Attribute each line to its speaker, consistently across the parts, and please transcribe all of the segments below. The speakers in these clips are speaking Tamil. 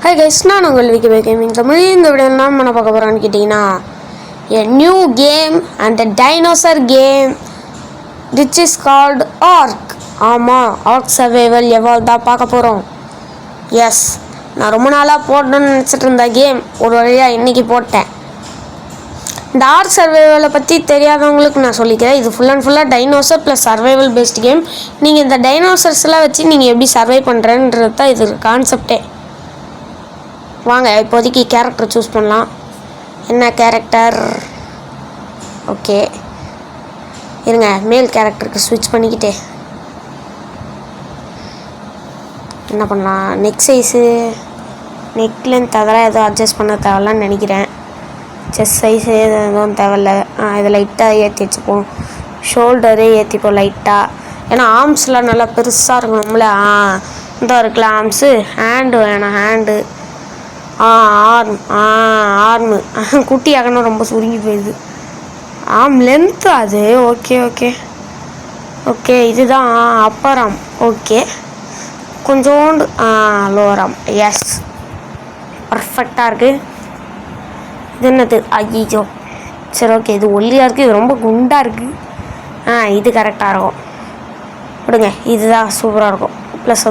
Speaker 1: Hi guys, நான் உங்கள் விக்கி கேமிங் தமிழ். இந்த வீடியோவில் நான் என்ன பார்க்க போகிறோன்னு கேட்டிங்கன்னா, a new game and a dinosaur game which is called Ark. ஆமாம், ஆர்க் சர்வைவல் எவால்வ் தான் பார்க்க போகிறோம். எஸ், நான் ரொம்ப நாளாக போடணும்னு நினச்சிட்டு இருந்த கேம் ஒரு வழியாக இன்றைக்கி போட்டேன். இந்த ஆர்க் சர்வைவலை பற்றி தெரியாதவங்களுக்கு நான் சொல்லிக்கிறேன். இது ஃபுல் அண்ட் ஃபுல்லாக dinosaur plus survival based game. நீங்கள் இந்த டைனோசர்ஸ்லாம் வச்சு நீங்கள் எப்படி சர்வை பண்ணுறேன்றது தான் இது கான்செப்டே. வாங்க இப்போதைக்கு கேரக்டர் சூஸ் பண்ணலாம். என்ன கேரக்டர்? ஓகே இருங்க, மேல் கேரக்டருக்கு ஸ்விட்ச் பண்ணிக்கிட்டே என்ன பண்ணலாம்? நெக் சைஸு, நெக் லென்த் அதெல்லாம் எதுவும் அட்ஜஸ்ட் பண்ண தேவையில்லன்னு நினைக்கிறேன். செஸ்ட் சைஸு எதுவும் தேவையில்ல. இதை லைட்டாக ஏற்றி வச்சுப்போம். ஷோல்டரு ஏற்றிப்போம் லைட்டாக, ஏன்னா ஆர்ம்ஸ்லாம் நல்லா பெருசாக இருக்கணும்ல. இந்த இருக்குல்ல ஆர்ம்ஸு. ஹேண்டு வேணாம், ஹேண்டு ஆர்மு குட்டி ஆகணும், ரொம்ப சுருங்கி போயிடுது. ஆர்ம் லென்த்து அது. ஓகே ஓகே ஓகே இதுதான் அப்பர் ஆர்ம். ஓகே கொஞ்சோண்டு லோவர் ஆர்ம். எஸ், பர்ஃபெக்டாக இருக்குது. இது என்னது? ஐயோ, சரி ஓகே, இது ஒல்லியாக இருக்குது, இது ரொம்ப குண்டாக இருக்குது. இது கரெக்டாக இருக்கும், விடுங்க, இதுதான் சூப்பராக இருக்கும். ப்ளஸ்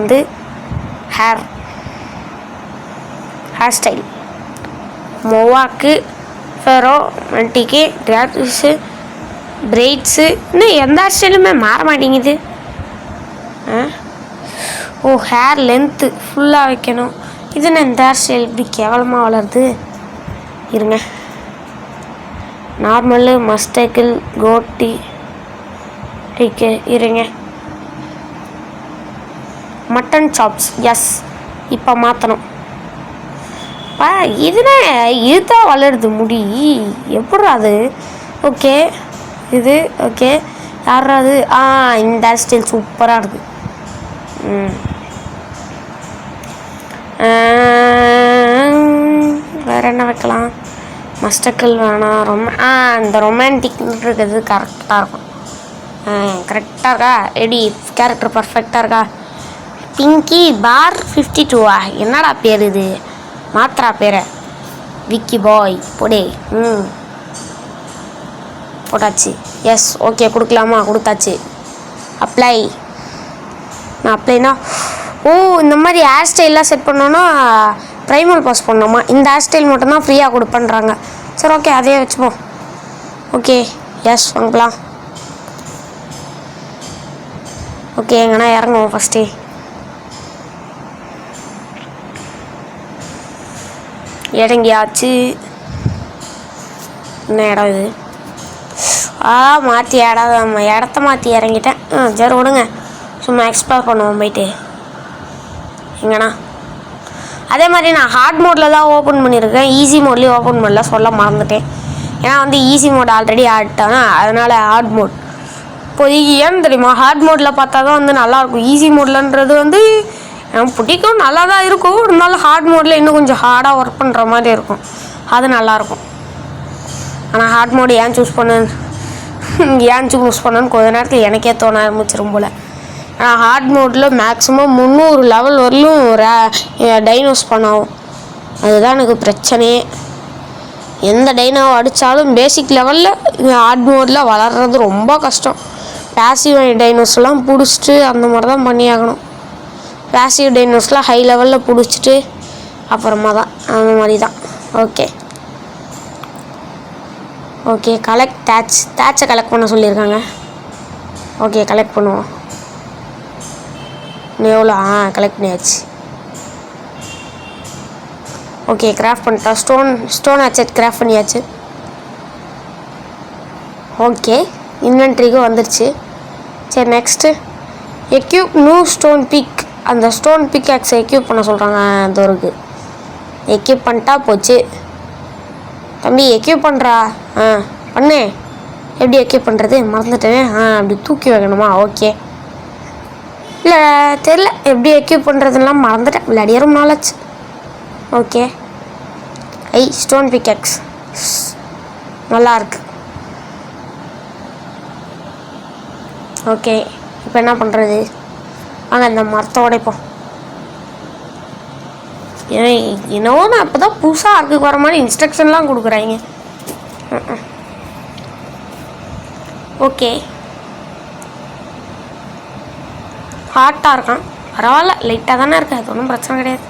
Speaker 1: ஹேர் ஸ்டைல் மொவாக்கு, ஃபெரோ, மல்டிக்கு, ட்ராக்ஸு, பிரைட்ஸு, இன்னும் எந்த ஹேர் ஸ்டைலுமே மாற மாட்டேங்குது. ஹேர் லென்த்து ஃபுல்லாக வைக்கணும். இதுன்னு இந்த ஹேர் ஸ்டைல் இப்படி கேவலமாக வளருது. இருங்க, நார்மலு, மஸ்டேக்கிள், கோட்டி, டீக்கு, இருங்க, மட்டன் சாப்ஸ். எஸ், இப்போ மாற்றணும். இதுனா இதுதான் வளருது முடி, எப்படி அது? ஓகே இது ஓகே. யாராவது இந்த ஹேர் ஸ்டைல் சூப்பராக இருக்குது. வேறு என்ன வைக்கலாம்? மஸ்டக்கிள் வேணாம். இந்த ரொமான்டிக் இருக்கிறது கரெக்டாக இருக்கும். கரெக்டாக இருக்கா? ரெடி, கேரக்டர் பர்ஃபெக்டாக இருக்கா? பிங்கி பார் 52 என்னடா பேர் இது? மாத்திரா பேரை விக்கி பாய் போடே. போட்டாச்சு. எஸ், ஓகே கொடுக்கலாமா? கொடுத்தாச்சு. அப்ளை. நான் அப்ளைனா இந்த மாதிரி ஹேர் ஸ்டைல்லாம் செட் பண்ணோன்னா ப்ரைமல் பாஸ் பண்ணோமா? இந்த ஹேர் ஸ்டைல் மட்டும்தான் ஃப்ரீயாக கொடுப்பேன்றாங்க. சரி ஓகே, அதே வச்சுப்போம். ஓகே எஸ், வாங்கலாம். ஓகே, எங்கன்னா இறங்குவோம் ஃபஸ்ட்டு. இறங்கியாச்சு. என்ன இடம் இது? மாற்றி இடத்த மாற்றி இறங்கிட்டேன். சரி விடுங்க, சும்மா எக்ஸ்ப்ளோர் பண்ணுவோம் போயிட்டு. எங்கண்ணா அதே மாதிரி நான் ஹார்ட் மோடில் தான் ஓப்பன் பண்ணியிருக்கேன். ஈஸி மோட்லேயும் ஓப்பன் பண்ணல, சொல்ல மறந்துட்டேன். ஏன்னா ஈஸி மோட் ஆல்ரெடி ஆடிட்டேன், அதனால் ஹார்ட் மோட் இப்போதைக்கு. ஏன்னு தெரியுமா? ஹார்ட் மோடில் பார்த்தா தான் நல்லாயிருக்கும். ஈஸி மோட்லன்றது எனக்கு பிடிக்கும், நல்லா தான் இருக்கும். இருந்தாலும் ஹார்ட் மோடில் இன்னும் கொஞ்சம் ஹார்டாக ஒர்க் பண்ணுற மாதிரி இருக்கும், அது நல்லாயிருக்கும். ஆனால் ஹார்ட் மோடு ஏன் சூஸ் பண்ணேன்னு கொஞ்ச நேரத்தில் எனக்கே தோண ஆரம்பிச்சிடும் போல். ஆனால் ஹார்ட் மோடில் மேக்ஸிமம் 300 லெவல் வரலும் டைனோஸ் பண்ணாகும். அதுதான் எனக்கு பிரச்சனையே. எந்த டைனோவை அடித்தாலும் பேசிக் லெவலில் ஹார்ட் மோடில் வளர்கிறது ரொம்ப கஷ்டம். பேசிவ் டைனோஸ்லாம் பிடிச்சிட்டு அந்த மாதிரி தான் பண்ணியாகணும். பேசிவ் டைனோஸ்லாம் ஹை லெவலில் பிடிச்சிட்டு அப்புறமா தான் அந்த மாதிரி தான். ஓகே ஓகே கலெக்ட் தேட்சை கலெக்ட் பண்ண சொல்லியிருக்காங்க. ஓகே கலெக்ட் பண்ணுவோம். எவ்வளோ? கலெக்ட் பண்ணியாச்சு. ஓகே கிராஃப்ட் பண்ணிட்டா. ஸ்டோன் ஆச்சட் கிராஃப்ட் பண்ணியாச்சு. ஓகே இன்வென்ட்ரிக்கு வந்துடுச்சு. சரி next equip new stone pick. அந்த ஸ்டோன் பிக்ஆக்ஸை எக்யூப் பண்ண சொல்கிறாங்க. அந்த ஒரு எக்யூப் பண்ணிட்டா போச்சு. தம்பி எக்யூப் பண்ணுறா. பண்ணு. எப்படி எக்யூப் பண்ணுறது? மறந்துட்டேன். அப்படி தூக்கி வைக்கணுமா? ஓகே, இல்லை தெரில எப்படி எக்யூப் பண்ணுறதுலாம் மறந்துட்டேன். விளையாடிய ரொம்ப நாளாச்சு. ஓகே ஸ்டோன் பிக்ஆக்ஸ் நல்லாயிருக்கு. ஓகே இப்போ என்ன பண்ணுறது? வாங்க இந்த மரத்தை உடைப்போம். என்னவோ நான் அப்போ தான் புதுசாக ஆர்க்குக்கு வர மாதிரி இன்ஸ்ட்ரக்ஷன்லாம் கொடுக்குறாங்க. ஓகே, ஹாட்டாக இருக்கான், பரவாயில்ல, லைட்டாக தானே இருக்கு, அது ஒன்றும் பிரச்சனை கிடையாது.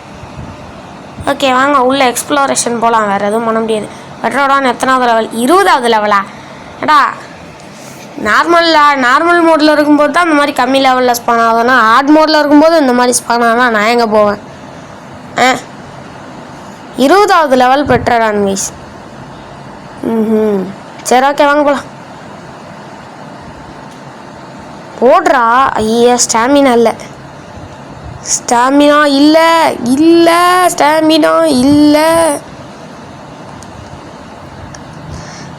Speaker 1: ஓகே வாங்க உள்ள எக்ஸ்ப்ளோரேஷன் போகலாம். வேறு எதுவும் பண்ண முடியாது. பெட்ரோடான் எத்தனாவது லெவல்? 20வது லெவலா? ஏடா நார்மல் மோடில் இருக்கும்போது தான் இந்த மாதிரி கம்மி லெவலில் ஸ்பான் ஆகுதுன்னா ஹார்ட் மோடில் இருக்கும்போது இந்த மாதிரி ஸ்பான் ஆனால் நான் எங்கே போவேன்? 20வது லெவல் பெட்ரோடான் கைஸ். சரி ஓகே வாங்க போகலாம். போடுறா. ஐயா ஸ்டாமினா இல்லை, ஸ்டாமினா இல்லை, இல்லை ஸ்டாமினா இல்லை.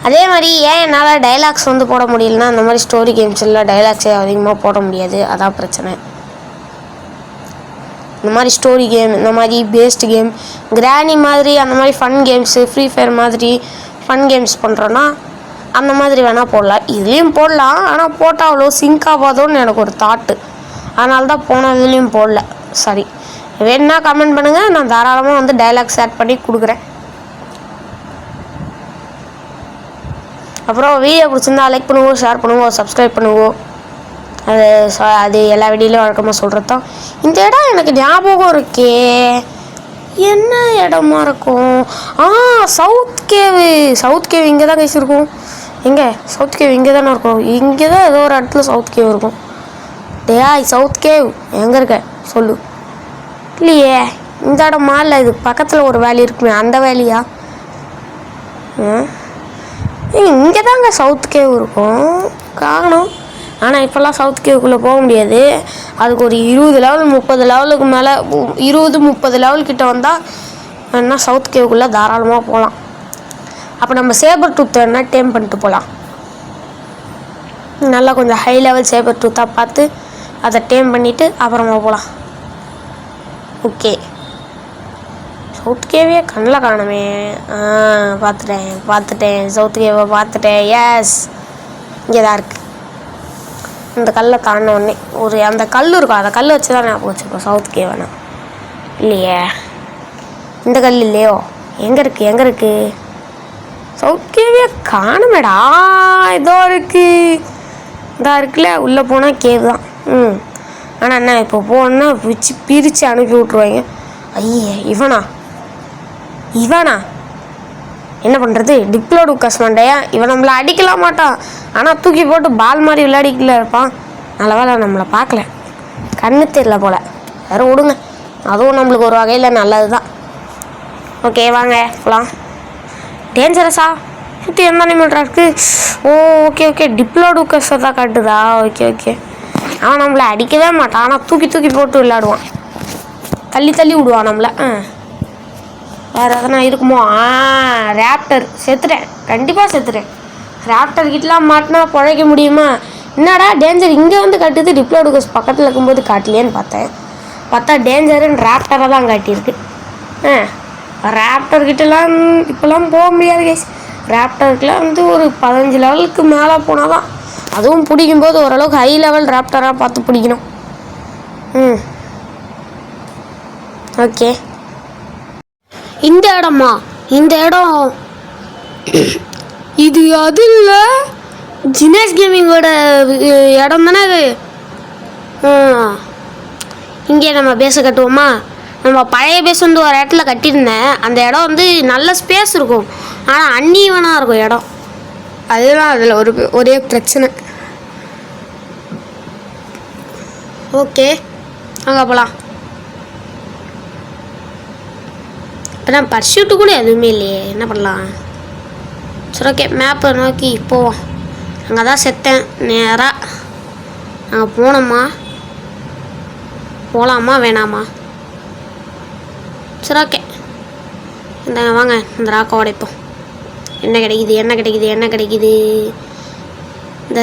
Speaker 1: அதே மாதிரி ஏன் என்னால் டைலாக்ஸ் வந்து போட முடியலன்னா, இந்த மாதிரி ஸ்டோரி கேம்ஸில் டைலாக்ஸே அதிகமாக போட முடியாது, அதான் பிரச்சனை. இந்த மாதிரி ஸ்டோரி கேம், இந்த மாதிரி பேஸ்டு கேம், கிராணி மாதிரி அந்த மாதிரி ஃபன் கேம்ஸு, ஃப்ரீ ஃபயர் மாதிரி ஃபன் கேம்ஸ் பண்ணுறோன்னா அந்த மாதிரி வேணால் போடலாம். இதுலேயும் போடலாம், ஆனால் போட்டால் அவ்வளோ சிங்க் ஆகாதோன்னு எனக்கு ஒரு தாட்டு. அதனால தான் போனதுலேயும் போடல. சரி, வேணுன்னா கமெண்ட் பண்ணுங்கள், நான் தாராளமாக வந்து டைலாக்ஸ் ஆட் பண்ணி கொடுக்குறேன். அப்புறம் வீடியோ பிடிச்சிருந்தா லைக் பண்ணுவோம், ஷேர் பண்ணுவோம், சப்ஸ்கிரைப் பண்ணுவோம். அது எல்லா வீடியோலையும் வழக்கமாக சொல்கிறது தான். இந்த இடம் எனக்கு ஞாபகம் இருக்கே, என்ன இடமா இருக்கும்? சவுத் கேவ் இங்கே தான் கைஸ் இருக்கும். எங்கே சவுத் கேவ்? இங்கே தானே இருக்கும். இங்கே தான் ஏதோ ஒரு இடத்துல சவுத் கேவ் இருக்கும். சவுத் கேவ் எங்கே இருக்க சொல்லு. இல்லையே, இந்த இடமா? இல்லை, இது பக்கத்தில் ஒரு வேலி இருக்குமே, அந்த வேலியா? இங்கே தாங்க சவுத் கேவ் இருக்கும், காணும். ஆனால் இப்போல்லாம் சவுத் கேவுக்குள்ளே போக முடியாது. அதுக்கு ஒரு 20 லெவல் 30 லெவலுக்கு மேலே, 20-30 லெவல் கிட்ட வந்தால் வேணா சவுத் கேவுக்குள்ளே தாராளமாக போகலாம். அப்போ நம்ம சேபர் டூத் வேணா டேம் பண்ணிட்டு போகலாம். நல்லா கொஞ்சம் ஹை லெவல் சேபர் டூத்தாக பார்த்து அதை டேம் பண்ணிவிட்டு அப்புறமா போகலாம். ஓகே, சவுத் கேவே கண்ணில் காணுமே. பார்த்துட்டேன் சவுத் கேவை பார்த்துட்டேன். எஸ், இங்கே தான் இருக்குது. இந்த கல்லை தாண்டின உடனே அந்த கல் இருக்கும், அந்த கல் வச்சு தான் ஞாபகம் வச்சுருக்கோம் சவுத் கேவேனா. இல்லையே, இந்த கல் இல்லையோ? எங்கே இருக்குது சவுத் கேவே காணுமேடா. இதோ இருக்குல்ல, உள்ளே போனால் கேவ் தான். ஆனால் என்ன இப்போ போனா பிரித்து அனுப்பி விட்ருவாங்க. ஐயே, இவனா என்ன பண்ணுறது? டிப்ளோடூக்கஸ் மண்டையா, இவன் நம்மளை அடிக்கலாம் மாட்டான், ஆனால் தூக்கி போட்டு பால் மாதிரி விளையாடிக்கல இருப்பான். நல்ல வேலை நம்மளை பார்க்கல, கண்ணு தெரியல போல். வேறு விடுங்க, அதுவும் நம்மளுக்கு ஒரு வகையில் நல்லது தான். ஓகே வாங்க போகலாம். டேஞ்சரஸா சுற்றி எந்த அனிமல்ரா இருக்குது? ஓகே டிப்ளோடூக்கஸை தான் காட்டுதா? ஓகே அவன் நம்மளை அடிக்கவே மாட்டான், ஆனால் தூக்கி போட்டு விளையாடுவான், தள்ளி விடுவான் நம்மளை. வேறு எதனா இருக்குமோ? ரேப்டர். செத்துட்டேன், கண்டிப்பாக செத்துட்டேன். ரேப்டர் கிட்டலாம் மாட்டினா பிழைக்க முடியுமா? என்னடா டேஞ்சர் இங்கே வந்து காட்டுது, டிப்ளோடூக்கஸ் பக்கத்தில் இருக்கும்போது காட்டலையேன்னு பார்த்தா டேஞ்சருன்னு ரேப்டரை தான் காட்டியிருக்கு. ரேப்டர்கிட்டலாம் இப்போலாம் போக முடியாது கைஸ். ரேப்டருக்குலாம் வந்து ஒரு 15 லெவலுக்கு மேலே போனால் தான், அதுவும் பிடிக்கும்போது ஓரளவுக்கு ஹை லெவல் ரேப்டராக பார்த்து பிடிக்கணும். ஓகே, இந்த இடமா? இந்த இடம் இது அது இல்லை, ஜினேஷ் கேமிங்கோட இடம் தானே அது. இங்கே நம்ம பேச கட்டுவோமா? நம்ம பழைய பேஸ் வந்து ஒரு இடத்துல கட்டியிருந்தேன். அந்த இடம் வந்து நல்ல ஸ்பேஸ் இருக்கும், ஆனால் அன்னீவனாக இருக்கும் இடம். அதுதான் அதில் ஒரே பிரச்சனை. ஓகே அங்கே போகலாம். இப்போ பர்ஷூட்டு கூட எதுவுமே இல்லையே, என்ன பண்ணலாம்? சரி ஓகே, மேப்பை நோக்கி போவோம். அங்கே தான் செத்தேன் நேராக. அங்கே போகலாமா வேணாமா? சரி ஓகே, இந்த வாங்க இந்த ராக்கை உடைப்போம். என்ன கிடைக்குது? இந்த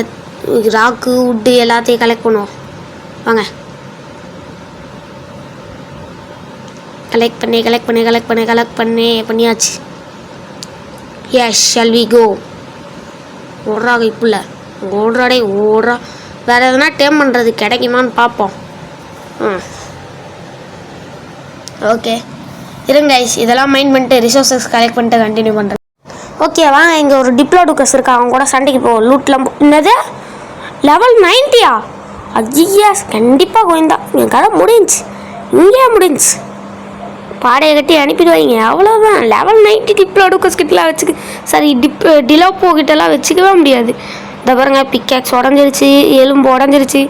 Speaker 1: ராக்கு உட்டு எல்லாத்தையும் கலெக்ட் பண்ணுவோம். வாங்க, கலெக்ட் பண்ணியாச்சு. Yes, shall we go. ஓடுறா இப்போல, ஓடுறா. வேறு எதுனா டேம் பண்ணுறது கிடைக்குமான்னு பார்ப்போம். ஓகே, இருங்க கைஸ், இதெல்லாம் மைண்ட் பண்ணிட்டு ரிசோர்ஸஸ் கலெக்ட் பண்ணிட்டு கண்டினியூ பண்ணுறேன். ஓகே வாங்க, இங்கே ஒரு டிப்ளோடுக்கஸ் இருக்கா, அவங்க கூட சண்டைக்கு போவோம். லூட்லாம் என்னது லெவல் 90யா? ஐயா கண்டிப்பாக கோயந்தா, என் கதை முடிஞ்சு இங்கே முடிஞ்சு. பாடையை கட்டி அனுப்பிடுவாங்க, அவ்வளோதான். லெவல் 90 டிப்ளோடுக்கஸ் கிட்டலாம் வச்சுக்க சரி டிலோப்போ கிட்டலாம் வச்சுக்கவே முடியாது. இந்த பாருங்க, பிக்காக்ஸ் உடஞ்சிருச்சு, எலும்பு உடஞ்சிருச்சு,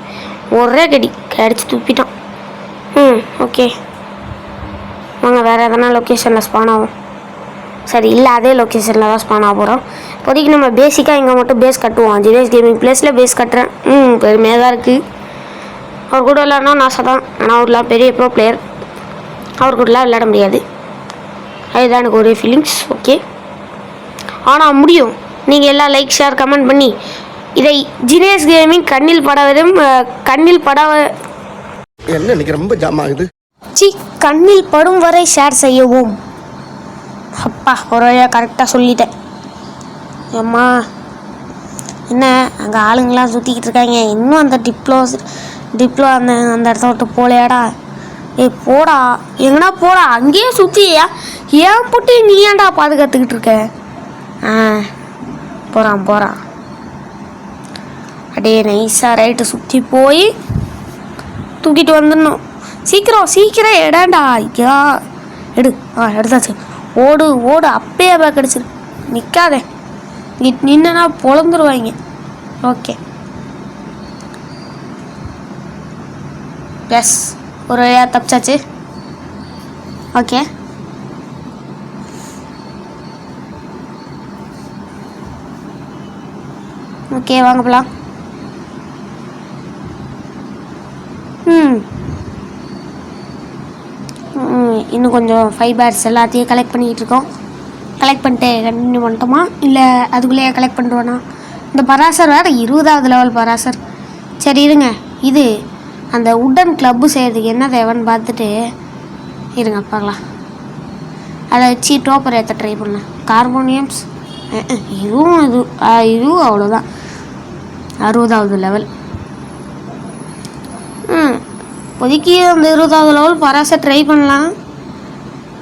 Speaker 1: ஒரே கடி கடிச்சு துப்பிட்டான். ஓகே வாங்க, வேறு எதனா லொக்கேஷனில் ஸ்பான் ஆகும். சரி இல்லை, அதே லொக்கேஷனில் தான் ஸ்பான் ஆக போகிறோம். இப்போதைக்கு நம்ம பேசிக்காக இங்கே மட்டும் பேஸ் கட்டுவோம். ஜினேஷ் கேமிங் பிளேஸில் பேஸ் கட்டுறேன். பெருமையாக தான் இருக்குது. அவர் கூட விளையாடனா நாசை தான், ஆனால் அவர்லாம் பெரிய ப்ரோ பிளேயர், அவர் கூடலாம் விளையாட முடியாது. அதுதான் எனக்கு ஒரே ஃபீலிங்ஸ். ஓகே, ஆனால் முடியும். நீங்கள் எல்லாம் லைக் ஷேர் கமெண்ட் பண்ணி இதை ஜினேஷ் கேமிங் கண்ணில் பட
Speaker 2: என்ன இன்னைக்கு ரொம்ப ஜாம் ஆகுது.
Speaker 1: கண்ணில் படும் வரை ஷேர் செய்யவும். அப்பா ஒரு வழியாக கரெக்டாக சொல்லிட்டேன். அம்மா என்ன அங்கே ஆளுங்களாம் சுற்றிக்கிட்டு இருக்காங்க. இன்னும் அந்த டிப்ளோ அந்த இடத்த விட்டு போலையாடா? போடா, எங்கடா போடா, அங்கேயே சுற்றியா? ஏன் போட்டு நீ ஏன்டா பாதுகாத்துக்கிட்டு இருக்க? போகிறான் அப்படியே நைஸாக ரைட்டு சுற்றி போய் தூக்கிட்டு வந்துடணும். சீக்கிரம் எடாண்டா. ஐயா எடுத்தாச்சு. ஓடு அப்பயே பேக் அடிச்சிரு, நிற்காதே. நின்னா பொழந்துருவாங்க. ஓகே எஸ், ஒரு வழியாக தப்பிச்சாச்சு. ஓகே வாங்க போகலாம். இன்னும் கொஞ்சம் ஃபைபர்ஸ் எல்லாத்தையும் கலெக்ட் பண்ணிக்கிட்டு இருக்கோம். கலெக்ட் பண்ணிட்டு கண்டினியூ பண்ணிட்டோமா, இல்லை அதுக்குள்ளேயே கலெக்ட் பண்ணுறோன்னா? இந்த பராசர் வேறு 20வது லெவல் பராசர். சரி இருங்க, இது அந்த உட்டன் கிளப்பு செய்கிறதுக்கு என்ன தேவைன்னு பார்த்துட்டு இருங்க பார்க்கலாம். அதை வச்சு டோப்பர் ஏற்ற ட்ரை பண்ணலாம். கார்போனியம்ஸ் இதுவும் அவ்வளோதான். 60வது லெவல். இப்போதைக்கு அந்த 20வது லெவல் பராசர் ட்ரை பண்ணலாம்,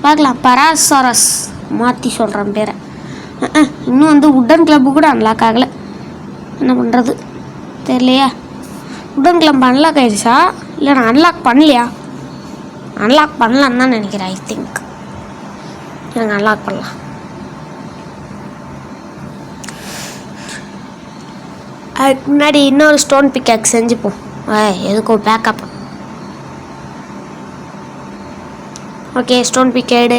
Speaker 1: பார்க்கலாம். பராசரஸ் மாற்றி சொல்கிறேன் பேரை. இன்னும் வந்து உட்டன் கிளப்பு கூட அன்லாக் ஆகலை. என்ன பண்ணுறது தெரியலையா? உட்டன் கிளப் அன்லாக் ஆகிடுச்சா இல்லை நான் அன்லாக் பண்ணலையா? அன்லாக் பண்ணலான்னு தான் நினைக்கிறேன். ஐ திங்க் நாங்கள் அன்லாக் பண்ணலாம். அதுக்கு முன்னாடி இன்னொரு ஸ்டோன் பிக்காக் செஞ்சுப்போம். எதுக்கும் பேக்கப். Okay stone பிக்கேடு.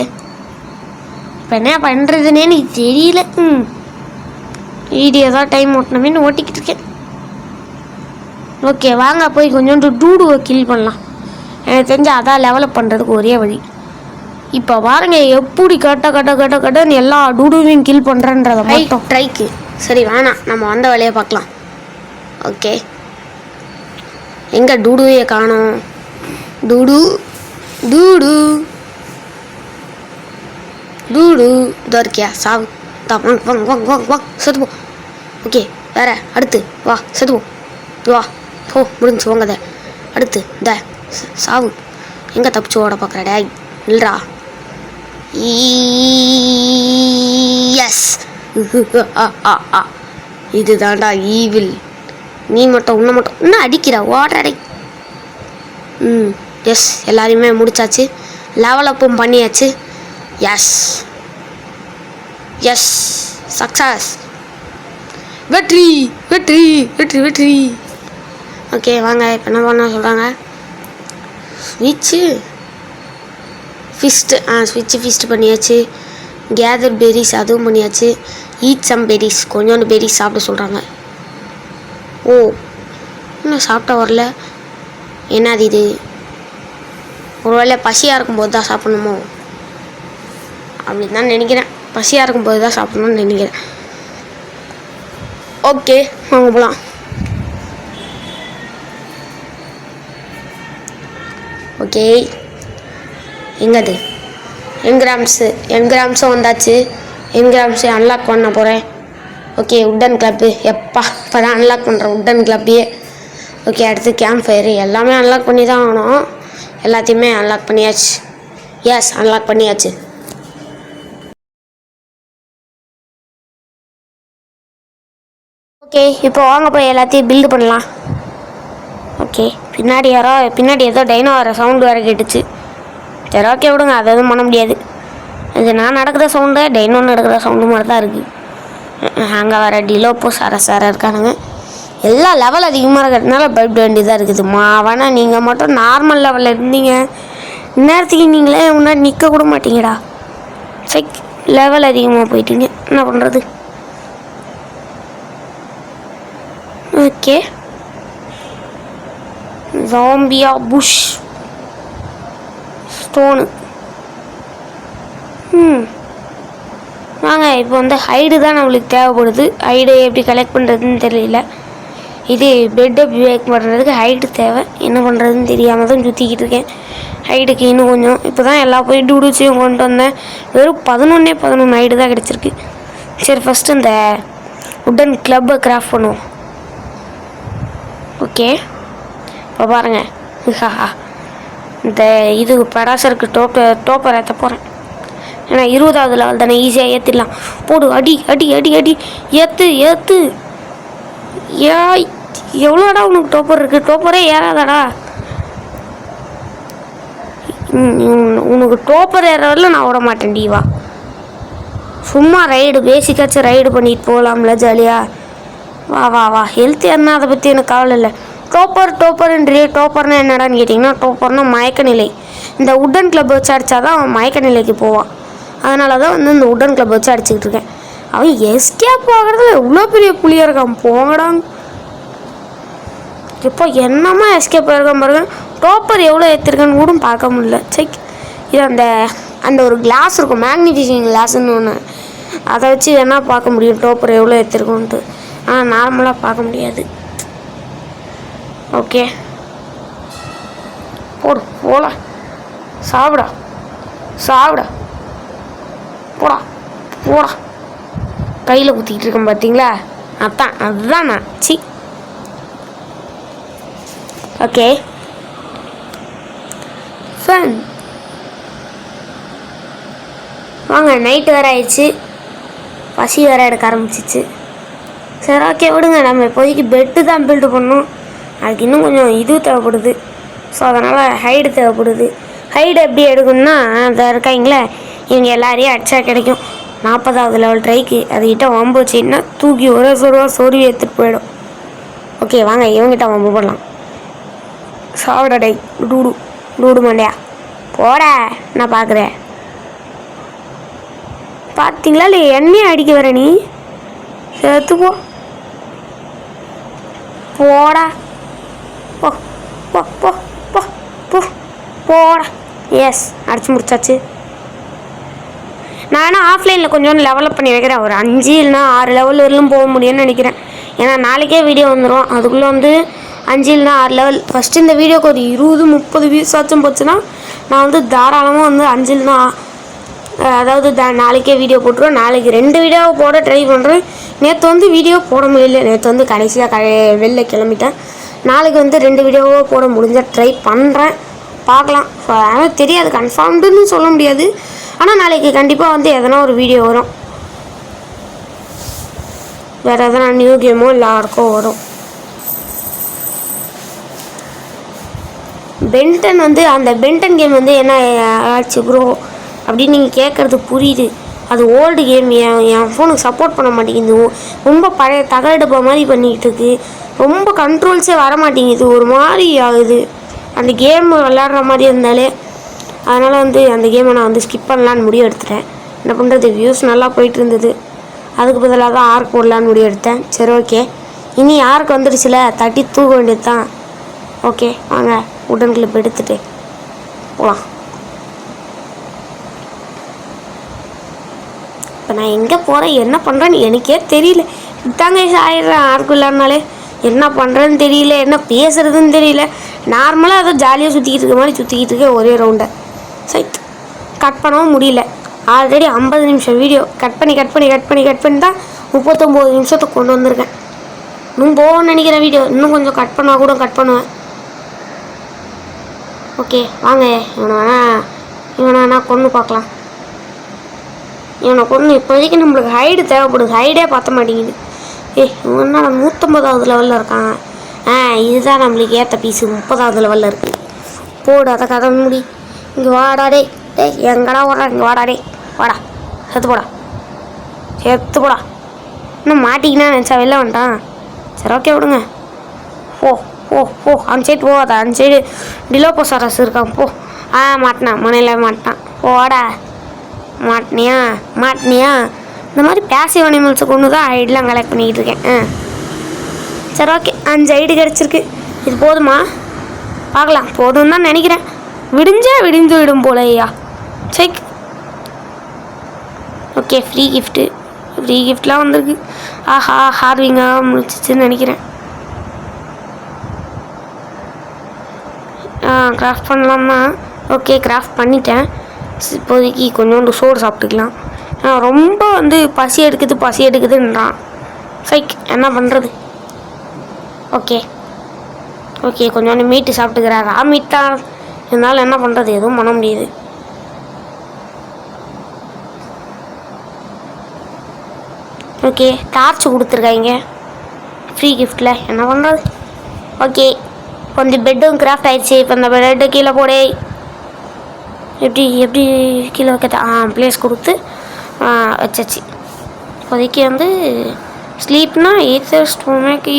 Speaker 1: இப்போ என்ன பண்ணுறதுன்னே எனக்கு தெரியல. வீடியோ தான் டைம் ஓட்டணுமேனு ஓட்டிக்கிட்டு இருக்கேன். ஓகே வாங்க போய் கொஞ்சோண்டு டூடுவை கில் பண்ணலாம். எனக்கு தெரிஞ்சு அதான் டெவலப் பண்ணுறதுக்கு ஒரே வழி. இப்போ பாருங்க எப்படி கட்டன்னு எல்லா டூடுவையும் கில் பண்ணுறன்றத மட்டும் ட்ரைக்கு. சரி வேணாம், நம்ம வந்த வேலையை பார்க்கலாம். ஓகே எங்கே டூடுவையை காணோம்? டூடு இதோ இருக்கியா? சாவு தான். வாங்க செத்துப்போம். ஓகே வேற அடுத்து வா, செத்துப்போம். வா முடிஞ்சு வாங்க. அடுத்து இந்த சாவு. எங்கே தப்பிச்சு ஓட பார்க்குற? டேய் இல்லைடா. எஸ் இதுதான்டா ஈவில். நீ மட்டும் உன்னை மட்டும் இன்னும் அடிக்கிற ஓடடை. எஸ் எல்லாரையுமே முடிச்சாச்சு, லெவல் அப்பும் பண்ணியாச்சு. எஸ் சக்ஸஸ், வெற்றி. ஓகே வாங்க இப்போ என்ன பண்ண சொல்கிறாங்க? ஸ்விட்ச் பண்ணியாச்சு. கேதர் பெரிஸ் அதுவும் பண்ணியாச்சு. ஈட் சம் பெரிஸ், கொஞ்சோண்டு பெரிஸ் சாப்பிட சொல்கிறாங்க. ஓ இன்னும் சாப்பிட்டா வரல, என்னது இது? ஒரு வேளை பசியாக இருக்கும்போது தான் சாப்பிடணுமோ? அப்படின்னு தான் நினைக்கிறேன். பசியாக இருக்கும்போது தான் சாப்பிடணும்னு நினைக்கிறேன். ஓகே வாங்க போகலாம். ஓகே எங்கது என்கிராம்ஸும் வந்தாச்சு. என்கிராம்ஸை அன்லாக் பண்ண போகிறேன். ஓகே உட்டன் கிளப்பு எப்பா இப்போ தான் அன்லாக் பண்ணுறேன் உட்டன் கிளப்பையே. ஓகே அடுத்து கேம்ப் ஃபயரு எல்லாமே அன்லாக் பண்ணி தான் ஆகணும். எல்லாத்தையுமே அன்லாக் பண்ணியாச்சு. எஸ் அன்லாக் பண்ணியாச்சு. ஓகே இப்போ வாங்க போய் எல்லாத்தையும் பில்டு பண்ணலாம். ஓகே பின்னாடி ஏதோ டைனோ வர சவுண்டு வேறு கேட்டுச்சு. சரி ஓகே விடுங்க, அது எதுவும் பண்ண முடியாது. இது நான் நடக்கிற சவுண்டு டைனோ நடக்கிற சவுண்டு மாதிரி தான் இருக்குது. அங்கே வர டிலோப்போ சர இருக்கானுங்க. எல்லா லெவல் அதிகமாக இருக்கிறதுனால பயப்பட வேண்டியதாக இருக்குது. மாவானா நீங்கள் மட்டும் நார்மல் லெவலில் இருந்தீங்க, இந்நேரத்துக்கு நீங்களே முன்னாடி நிற்க கூட மாட்டீங்கடா. சரி லெவல் அதிகமாக போயிட்டீங்க, என்ன பண்ணுறது. ஓகே ஜாம்பியா புஷ் ஸ்டோனு. வாங்க இப்போ வந்து ஹைடு தான் நம்மளுக்கு தேவைப்படுது. ஹைடு எப்படி கலெக்ட் பண்ணுறதுன்னு தெரியல. இது பெட்டை பேக் பண்ணுறதுக்கு ஹைடு தேவை. என்ன பண்ணுறதுன்னு தெரியாமல் தான் சுற்றிக்கிட்டு இருக்கேன். ஹைடுக்கு இன்னும் கொஞ்சம் இப்போ தான் எல்லா போய் டூடுச்சியும் கொண்டு வந்தேன். வெறும் 11 ஹைடு தான் கிடச்சிருக்கு. சரி ஃபஸ்ட்டு இந்த உட்டன் கிளப்பை கிராஃப்ட் பண்ணுவோம். ஓகே இப்போ பாருங்கள், இந்த இது படாசருக்கு டோப்பர் ஏற்ற போகிறேன். ஏன்னா 20வது லெவல் தானே, ஈஸியாக ஏற்றிடலாம். போடு அடி அடி அடி அடி ஏற்று எவ்வளோடா உனக்கு டோப்பர் இருக்குது? டோப்பரே ஏறாதாடா. உனக்கு டோப்பர் ஏறவரில் நான் விட மாட்டேன். வா சும்மா ரைடு பேசிக்காச்சும் ரைடு பண்ணிட்டு போகலாம்ல ஜாலியாக. வா வா வா ஹெல்த் ஏறினா அதை பற்றி எனக்கு கவலை இல்லை. டோப்பர்ன்றே டோப்பர்னா என்னடான்னு கேட்டிங்கன்னா, டோப்பர்னா மயக்க நிலை. இந்த உட்டன் கிளப் வச்சு அடித்தா தான் அவன் மயக்க நிலைக்கு போவான். அதனால தான் வந்து இந்த உட்டன் கிளப் வச்சு அடிச்சுக்கிட்டு இருக்கேன். அவன் எஸ்கேப் ஆகிறதுல எவ்வளோ பெரிய புளியாக இருக்கான். போங்கடாங்க இப்போ என்னம்மா எஸ்கேப் ஆகிருக்கான் பாருங்க. டோப்பர் எவ்வளோ ஏற்றிருக்கான்னு கூட பார்க்க முடியல. செக் இது அந்த ஒரு கிளாஸ் இருக்கும், மேக்னிஃபிகேஷன் கிளாஸ்ன்னு ஒன்று. அதை வச்சு என்ன பார்க்க முடியும் டோப்பர் எவ்வளோ ஏற்றிருக்கோன்ட்டு. ஆனால் நார்மலாக பார்க்க முடியாது. ஓகே போடா சாப்பிடா போடா கையில் குத்திக்கிட்டு இருக்கேன் பார்த்தீங்களா? அதுதான் நான் ஓகே ஃபன். வாங்க நைட்டு வேறு ஆயிடுச்சு, பசி வேறு எடுக்க ஆரம்பிச்சிச்சு. சரி ஓகே விடுங்க, நம்ம இப்போதைக்கு பெட்டு தான் பில்டு பண்ணணும். அதுக்கு இன்னும் கொஞ்சம் இது தேவைப்படுது. ஸோ அதனால் ஹைடு தேவைப்படுது. ஹைடு எப்படி எடுக்கணும்னா, அதை இருக்காங்களே இவங்க எல்லாரையும் அடிச்சா கிடைக்கும். 40வது லெவல் ட்ரைக்கு அதுக்கிட்ட வம்பு வச்சுன்னா தூக்கி ஒரே சொருவி எடுத்துகிட்டு போயிடும். ஓகே வாங்க இவங்கிட்ட வம்பு போடலாம். சாப்பிட டை டூடு மண்டையா போட, நான் பார்க்குறேன். பார்த்தீங்களா இல்லை என்னையே அடிக்க வர நீ? சேர்த்து போடா போ போ போ போ போ போடா. எஸ் அடிச்சு முடிச்சாச்சு. நான் வேணால் ஆஃப்லைனில் கொஞ்சம் லெவலப் பண்ணி வைக்கிறேன். ஒரு 5 இல்லைனா 6 லெவல் வரலும் போக முடியும்னு நினைக்கிறேன். ஏன்னா நாளைக்கே வீடியோ வந்துடும். அதுக்குள்ளே வந்து 5 இல்லைனா 6 லெவல் ஃபஸ்ட்டு இந்த வீடியோக்கு ஒரு 20-30 வியூஸ் ஆச்சும் போச்சுன்னா நான் வந்து தாராளமாக வந்து 5 இல்லைனா அதாவது நாளைக்கே வீடியோ போட்டுருவோம். நாளைக்கு 2 வீடியோவை போட ட்ரை பண்ணுறேன். நேற்று வந்து வீடியோ போட முடியல, நேற்று வந்து கடைசியாக வெளில கிளம்பிட்டேன். நாளைக்கு வந்து 2 வீடியோவோ போட முடிஞ்சால் ட்ரை பண்ணுறேன், பார்க்கலாம். ஸோ அதனால் தெரியாது, கன்ஃபார்ம்டுன்னு சொல்ல முடியாது. ஆனால் நாளைக்கு கண்டிப்பாக வந்து எதனா ஒரு வீடியோ வரும். வேறு எதனா நியூ கேமோ இல்லை யாருக்கோ வரும். பென்டன் வந்து அந்த பென்டன் கேம் வந்து என்ன ஆச்சு ப்ரோ அப்படின்னு நீங்கள் கேட்குறது புரியுது. அது ஓல்டு கேம், என் ஃபோனுக்கு சப்போர்ட் பண்ண மாட்டேங்குது. ரொம்ப பழைய தகரடுப்பா மாதிரி பண்ணிக்கிட்டு இருக்கு. ரொம்ப கண்ட்ரோல்ஸே வர மாட்டேங்குது, ஒரு மாதிரி ஆகுது. அந்த கேம் விளாட்ற மாதிரி இருந்தாலே அதனால் வந்து அந்த கேமை நான் வந்து ஸ்கிப் பண்ணலான்னு முடிவு எடுத்துட்டேன். என்ன பண்ணுறது, வியூஸ் நல்லா போயிட்டு இருந்தது. அதுக்கு பதிலாக தான் ஆர்க் போடலான்னு முடிவு எடுத்தேன். சரி ஓகே, இனி ஆர்க் வந்துடுச்சுல, தட்டி தூக்க வேண்டியது தான். ஓகே வாங்க உடன் கிளிப் எடுத்துகிட்டு போகலாம். இப்போ நான் எங்கே போகிறேன் என்ன பண்ணுறேன்னு எனக்கே தெரியல. இதாங்க ஆயிடுறேன் ஆர்க்கு இல்லைனாலே. என்ன பண்ணுறேன்னு தெரியல, என்ன பேசுகிறதுன்னு தெரியல. நார்மலாக அதை ஜாலியாக சுற்றிக்கிட்டு இருக்க மாதிரி சுற்றிக்கிட்டு இருக்கேன் ஒரே ரவுண்டை. சைட் கட் பண்ணவும் முடியல. ஆல்ரெடி 50 நிமிஷம் வீடியோ கட் பண்ணி தான் 39 நிமிஷத்துக்கு கொண்டு வந்திருக்கேன். இன்னும் போகணும்னு நினைக்கிற வீடியோ இன்னும் கொஞ்சம் கட் பண்ணால் கூட கட் பண்ணுவேன். ஓகே வாங்க இவனை வேணால் இவனை நான் கொண்டு பார்க்கலாம். இவனை கொண்டு இப்போதைக்கு நம்மளுக்கு ஹைடு தேவைப்படுது. ஹைடே பார்த்த மாட்டேங்குது. இவன்னா 150வது லெவலில் இருக்கான். இதுதான் நம்மளுக்கு ஏற்ற பீஸு. 30வது லெவலில் இருக்குது. போடு அதை கதை மூடி. இங்கே வாடா டே. எங்கடா ஓடுறா? இங்கே வாடா டே. வாடா, செத்து போடா, செத்து போடா. இன்னும் மாட்டிக்கினா நினச்சா வெளில வந்துட்டான். சரி, ஓகே விடுங்க. ஓ ஓ ஓ அந்த சைடு போகாத. அந்த சைடு டிலோபோசாரஸ் இருக்கான். போ. மாட்டினான், மனையில் மாட்டினான். போடா. மாட்டினியா இந்த மாதிரி பேசிவ் அனிமல்ஸை கொண்டு தான் ஐடெலாம் கலெக்ட் பண்ணிக்கிட்டு இருக்கேன். சரி, ஓகே. 5 ஐடி கிடச்சிருக்கு. இது போதுமா? பார்க்கலாம். போதும்னு தான் நினைக்கிறேன். விடிஞ்சு விடும் போல ஐயா. செக். ஓகே, ஃப்ரீ கிஃப்ட்லாம் வந்திருக்கு. ஆஹா, ஹார்விங்காக முடிச்சிச்சுன்னு நினைக்கிறேன். கிராஃப்ட் பண்ணலாமா? ஓகே, கிராஃப்ட் பண்ணிட்டேன். இப்போதைக்கு கொஞ்சோண்டு சோறு சாப்பிட்டுக்கலாம். ரொம்ப பசி எடுக்குதுன்றான். சைக், என்ன பண்ணுறது? ஓகே கொஞ்சோண்டு மீட்டு சாப்பிட்டுக்கிறாரு. மீட் தான் இருந்தாலும் என்ன பண்ணுறது? எதுவும் பண்ண முடியுது. ஓகே, டார்ச் கொடுத்துருக்காங்க ஃப்ரீ கிஃப்டில். என்ன பண்ணுறது? ஓகே, கொஞ்சம் பெட்டும் கிராஃப்ட் ஆயிடுச்சு. இப்போ இந்த பெட்டு கீழே போடே. எப்படி கீழே வைக்க ப்ளேஸ் கொடுத்து வச்சாச்சு. இப்போதைக்கு ஸ்லீப்னா ஏத்தர் ஸ்டோமேக்கு.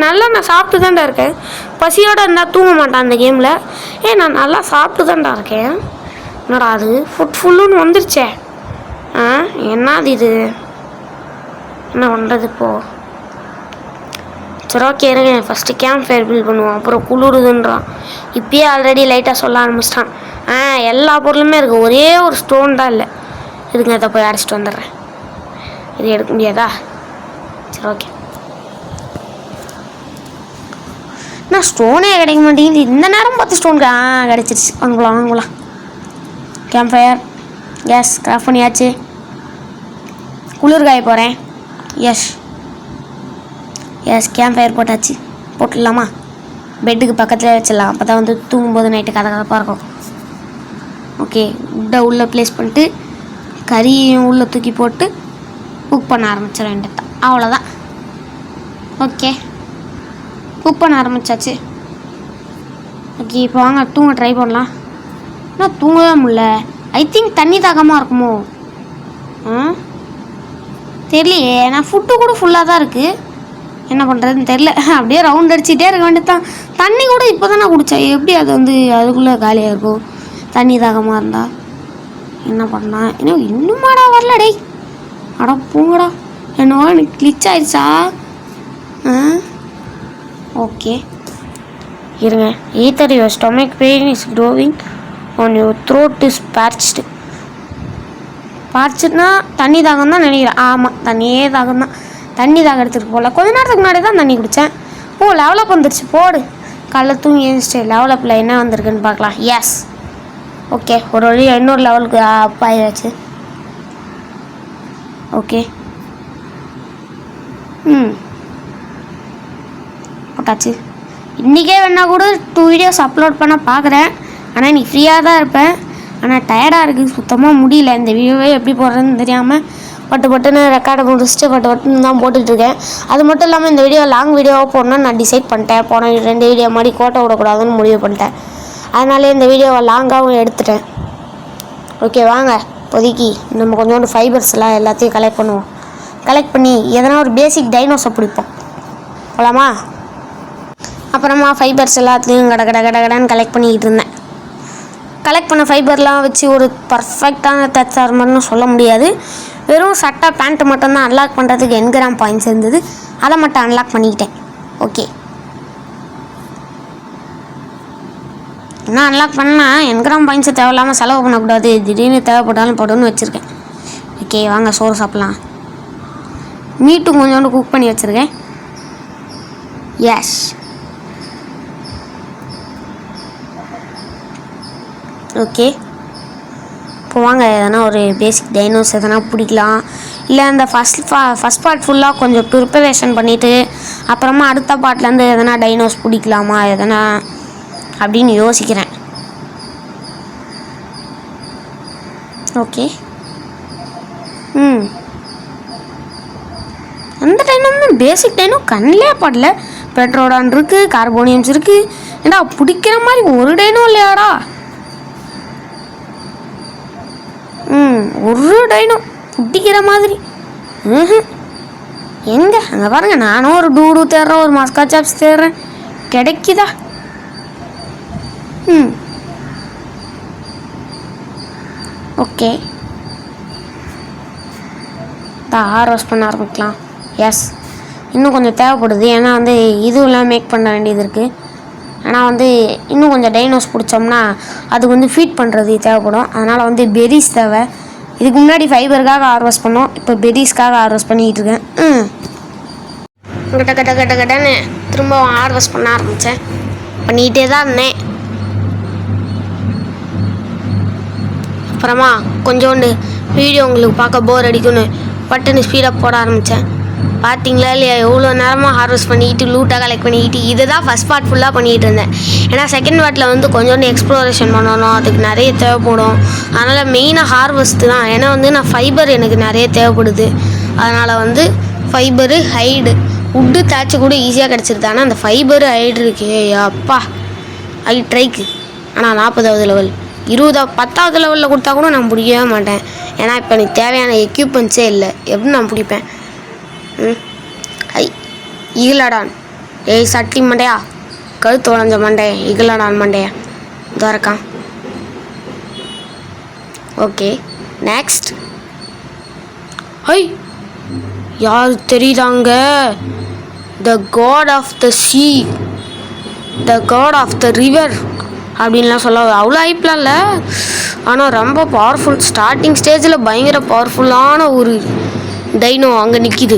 Speaker 1: நல்லா நான் சாப்பிட்டு தான்டா இருக்கேன். பசியோடு இருந்தால் தூங்க மாட்டேன் அந்த கேமில். நான் நல்லா சாப்பிட்டு தான்டா இருக்கேன். என்னடா அது ஃபுல்லுன்னு வந்துருச்சே. என்னது இது? என்ன பண்ணுறது இப்போது? சரி, ஓகே இருங்க. ஃபஸ்ட்டு கேம்ப் ஃபயர் பில்ட் பண்ணுவோம். அப்புறம் குளிருதுன்றான். இப்பயே ஆல்ரெடி லைட்டாக சொல்ல ஆரம்பிச்சிட்டான். எல்லா பொருளுமே இருக்குது. ஒரே ஒரு ஸ்டோன் தான் இல்லை. இதுங்க அதை போய் அடைச்சிட்டு வந்துடுறேன். இது எடுக்க முடியாதா? சரி, ஓகே. நான் ஸ்டோனே கிடைக்க மாட்டேங்குது. இந்த நேரம் பார்த்து ஸ்டோன் கிடச்சிருச்சு. வாங்கலாம். கேம்ப் ஃபயர் எஸ் கிராஃப்ட் பண்ணியாச்சு. குளிர் காய போகிறேன். எஸ் கேம்ப் ஃபயர் போட்டுடலாமா? பெட்டுக்கு பக்கத்தில் வச்சிடலாம். அப்போ தான் தூங்கும்போது நைட்டு கதகதப்பாக இருக்கும். ஓகே, உட்டை உள்ளே ப்ளேஸ் பண்ணிட்டு கறியும் உள்ளே தூக்கி போட்டு குக் பண்ண ஆரம்பிச்சிட வேண்டியது. அவ்வளோதான். ஓகே, குக் பண்ண ஆரம்பித்தாச்சு. ஓகே, இப்போ வாங்க தூங்க ட்ரை பண்ணலாம். ஆனால் தூங்கவே முடியல. ஐ திங்க் தண்ணி தாகமாக இருக்குமோ? தெரியலையே. நான் ஃபுட்டு கூட ஃபுல்லாக தான் இருக்குது. என்ன பண்ணுறதுன்னு தெரில. அப்படியே ரவுண்ட் அடிச்சுட்டே இருக்க வேண்டியது தான். தண்ணி கூட இப்போ தான் நான் குடித்தேன். எப்படி அது அதுக்குள்ளே காலியாக இருக்கும்? தண்ணி தாகமாக இருந்தால் என்ன பண்ணா? இன்னுமாடா வரல டே? அடா பூங்கடா. என்னவோ எனக்கு கிளிச் ஆயிடுச்சா? ஓகே இருங்க. either your stomach pain is growing on your throat is parched-னா தண்ணி தாகம் தான் நினைக்கிறேன். ஆமாம், தண்ணியே தாகம் தான். தண்ணி தாகம் எடுத்துகிட்டு போகல. கொஞ்ச நேரத்துக்கு முன்னாடி தான் தண்ணி குடித்தேன். லெவலப் வந்துருச்சு. போடு. காலைல தூங்கி எழுந்துச்சு. லெவலப்பில் என்ன வந்திருக்குன்னு பார்க்கலாம். Yes, okay. ஒரு வழியாக இன்னொரு லெவலுக்கு அப் ஆகியாச்சு. ஓகே, போட்டாச்சு. இன்றைக்கே வேணால் கூட 2 வீடியோஸ் அப்லோட் பண்ண பார்க்குறேன். ஆனால் இன்றைக்கி ஃப்ரீயாக தான் இருப்பேன். ஆனால் டயர்டாக இருக்குது. சுத்தமாக முடியல. இந்த வீடியோவே எப்படி போடுறதுன்னு தெரியாமல் பட்டுன்னு ரெக்கார்டை முடிச்சுட்டு பட்டுன்னு தான் போட்டுட்ருக்கேன். அது மட்டும் இல்லாமல் இந்த வீடியோ லாங் வீடியோவாக போடணும்னு நான் டிசைட் பண்ணிட்டேன். போன 2 வீடியோ மாதிரி கோட்டை விடக்கூடாதுன்னு முடிவு பண்ணிட்டேன். அதனாலே இந்த வீடியோவை லாங்காகவும் எடுத்துட்டேன். ஓகே, வாங்க இப்போதைக்கு நம்ம கொஞ்சோண்டு ஃபைபர்ஸ்லாம் எல்லாத்தையும் கலெக்ட் பண்ணுவோம். கலெக்ட் பண்ணி எதனா ஒரு பேசிக் டைனோஸை பிடிப்போம். போகலாமா? அப்புறமா ஃபைபர்ஸ் எல்லாத்தையும் கடன்னு கலெக்ட் பண்ணிக்கிட்டு இருந்தேன். கலெக்ட் பண்ண ஃபைபர்லாம் வச்சு ஒரு பர்ஃபெக்டான டச் ஆர்மர்னு சொல்ல முடியாது. வெறும் சட்டை பேண்ட்டு மட்டும்தான் அன்லாக் பண்ணுறதுக்கு என்கிராம் பாயிண்ட்ஸ் இருந்தது. அதை மட்டும் அன்லாக் பண்ணிக்கிட்டேன். ஓகே, இன்னும் அன்லாக் பண்ணால் என்கிராம் பாயிண்ட்ஸை தேவையில்லாமல் செலவு பண்ணக்கூடாது. திடீர்னு தேவைப்பட்டாலும் படுன்னு வச்சுருக்கேன். ஓகே, வாங்க சோறு சாப்பிட்லாம். மீட்டும் கொஞ்சோண்டு குக் பண்ணி வச்சுருக்கேன். Yes, okay. இப்போ வாங்க எதனா ஒரு பேசிக் டைனோஸ் எதனா பிடிக்கலாம். இல்லை அந்த ஃபஸ்ட் பார்ட் ஃபுல்லாக கொஞ்சம் ப்ரிப்பரேஷன் பண்ணிவிட்டு அப்புறமா அடுத்த பார்ட்லேருந்து எதனா டைனோஸ் பிடிக்கலாமா எதனா அப்படின்னு யோசிக்கிறேன். ஓகே. அந்த டைனமும் பேசிக் டைனும் கண்ணிலே படல. பெட்ரோடான் இருக்குது, கார்போனியம்ஸ் இருக்குது. ஏண்டா பிடிக்கிற மாதிரி ஒரு டைனும் இல்லையாடா? ஒரு டைனும் பிடிக்கிற மாதிரி எங்கே? அங்கே பாருங்க, நானும் ஒரு டூடு தேடுறேன், ஒரு மஸ்கா சாப்ஸ் தேடுறேன். கிடைக்குதா? ஓகே, ஹார்வெஸ்ட் பண்ண ஆரம்பிக்கலாம். எஸ், இன்னும் கொஞ்சம் தேவைப்படுது. ஏன்னா வந்து இதுவெல்லாம் மேக் பண்ண வேண்டியது இருக்குது. ஆனால் வந்து இன்னும் கொஞ்சம் டைனோஸ் பிடிச்சோம்னா அதுக்கு வந்து ஃபீட் பண்ணுறது தேவைப்படும். அதனால் வந்து பெரிஸ் தேவை. இதுக்கு முன்னாடி ஃபைபருக்காக ஹார்வெஸ்ட் பண்ணோம், இப்போ பெரிஸ்க்காக ஹார்வெஸ்ட் பண்ணிக்கிட்டு இருக்கேன். கட்டன்னு திரும்ப ஹார்வெஸ்ட் பண்ண ஆரம்பித்தேன். பண்ணிக்கிட்டே தான் இருந்தேன். அப்புறமா கொஞ்சோண்டு வீடியோ உங்களுக்கு பார்க்க போர் அடிக்குன்னு பட்டுன்னு ஸ்பீடாக போட ஆரம்பித்தேன். பார்த்தீங்களா இல்லையா, எவ்வளோ நேரமாக ஹார்வெஸ்ட் பண்ணிக்கிட்டு லூட்டாக கலெக்ட் பண்ணிக்கிட்டு இதை தான் ஃபஸ்ட் பார்ட் ஃபுல்லாக பண்ணிகிட்டு இருந்தேன். ஏன்னா செகண்ட் பார்ட்டில் வந்து கொஞ்சோண்டு எக்ஸ்ப்ளோரேஷன் பண்ணணும், அதுக்கு நிறைய தேவைப்படும். அதனால் மெயினாக ஹார்வெஸ்ட்டு தான். ஏன்னா வந்து நான் ஃபைபர் எனக்கு நிறைய தேவைப்படுது. அதனால் வந்து ஃபைபரு, ஹைடு, உட்டு தேய்ச்சி கூட ஈஸியாக கிடச்சிருது. ஆனால் அந்த ஃபைபரு ஹைடு இருக்கே அப்பா ட்ரைக்கு. ஆனால் 40வது லெவல் 10வது லெவலில் கொடுத்தா கூட நான் பிடிக்கவே மாட்டேன். ஏன்னா இப்போ எனக்கு தேவையான எக்யூப்மெண்ட்ஸே இல்லை. எப்படி நான் பிடிப்பேன்? ஈகலடான், ஏய் சட்டி மண்டையா, கழுத்து உடஞ்ச மண்டைய, ஈகலடான் மண்டையா இதோ இருக்கான். Okay, next. யார் தெரியுதாங்க? The god of the sea, the god of the river அப்படின்லாம் சொல்ல அவ்வளோ ஹைப்லாம் இல்லை. ஆனால் ரொம்ப பவர்ஃபுல். ஸ்டார்டிங் ஸ்டேஜில் பயங்கர பவர்ஃபுல்லான ஒரு டைனோ அங்கே நிற்கிது.